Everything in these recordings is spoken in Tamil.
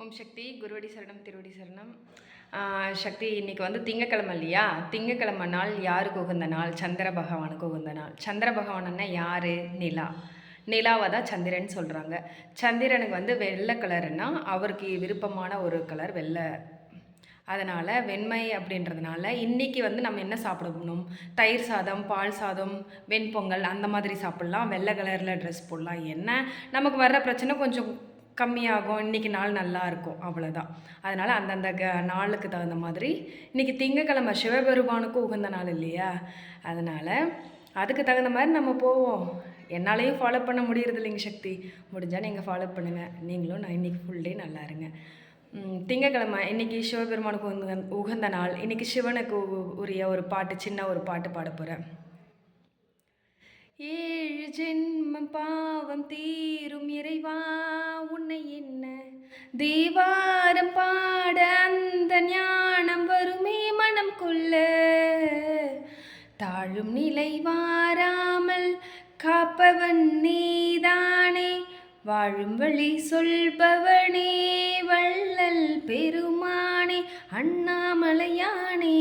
ஓம் சக்தி. குருவடி சரணம், திருவடி சரணம். சக்தி, இன்றைக்கி வந்து திங்கக்கிழமை இல்லையா? திங்கக்கிழமை நாள் யாருக்கு உகந்த நாள்? சந்திர பகவானுக்கு உகந்த நாள். சந்திர பகவான்னா யார்? நிலா. நிலாவை தான் சந்திரன் சொல்கிறாங்க. சந்திரனுக்கு வந்து வெள்ளை கலருன்னா அவருக்கு விருப்பமான ஒரு கலர் வெள்ளை. அதனால் வெண்மை அப்படின்றதுனால இன்றைக்கி வந்து நம்ம என்ன சாப்பிடணும்? தயிர் சாதம், பால் சாதம், வெண்பொங்கல் அந்த மாதிரி சாப்பிட்லாம். வெள்ளை கலரில் ட்ரெஸ் போடலாம். என்ன நமக்கு வர்ற பிரச்சனை கொஞ்சம் கம்மியாகும். இன்றைக்கி நாள் நல்லாயிருக்கும், அவ்வளோதான். அதனால் அந்தந்த நாளுக்கு தகுந்த மாதிரி இன்றைக்கி திங்கக்கிழமை சிவபெருமானுக்கும் உகந்த நாள் இல்லையா? அதனால் அதுக்கு தகுந்த மாதிரி நம்ம போவோம். என்னாலையும் ஃபாலோ பண்ண முடியறது இல்லைங்க சக்தி. முடிஞ்சால் நீங்கள் ஃபாலோ பண்ணுங்கள். நீங்களும் நான் இன்றைக்கி ஃபுல் டே நல்லா இருங்க. திங்கக்கிழமை இன்றைக்கி சிவபெருமானுக்கு உகந்த நாள். இன்றைக்கி சிவனுக்கு உரிய ஒரு பாட்டு, சின்ன ஒரு பாட்டு பாட போகிறேன். 7 ஜென்மம் பாவம் தீரும் இறைவா உன்னை என்ன தேவாரம் பாட அந்த ஞானம் வருமே மனம் கொள்ள. தாழும் நிலை வாராமல் காப்பவன் நீதானே, வாழும் வழி சொல்பவனே வள்ளல் பெருமானே, அண்ணாமலையானே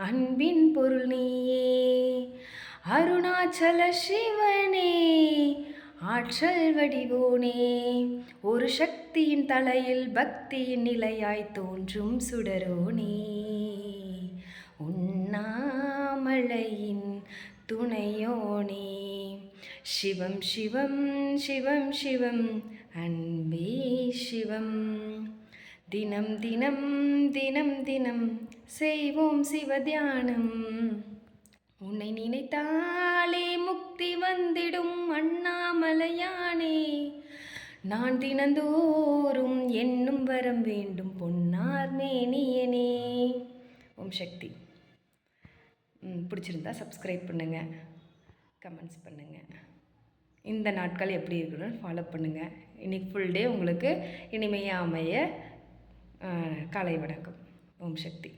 அன்பின் பொருள் நீயே, அருணாச்சல சிவனே ஆற்றல் வடிவோனே, ஒரு சக்தியின் தலையில் பக்தியின் நிலையாய் தோன்றும் சுடரோனே, உண்ணாமலையின் துணையோனே, சிவம் சிவம் சிவம் சிவம் அன்பே சிவம், தினம் தினம் தினம் தினம் செய்வோம் சிவத்தியானம், உன்னை நினைத்தாலே முக்தி வந்திடும் அண்ணாமலையானே, நான் தினந்தோறும் என்னும் வரம் வேண்டும் பொன்னார் மேனியனே. ஓம் சக்தி. பிடிச்சிருந்தா சப்ஸ்கிரைப் பண்ணுங்கள், கமெண்ட்ஸ் பண்ணுங்கள். இந்த நாட்கள் எப்படி இருக்குன்னு ஃபாலோ பண்ணுங்கள். இன்றைக்கி ஃபுல் டே உங்களுக்கு இனிமையாக அமைய காலை வணக்கம். ஓம் சக்தி.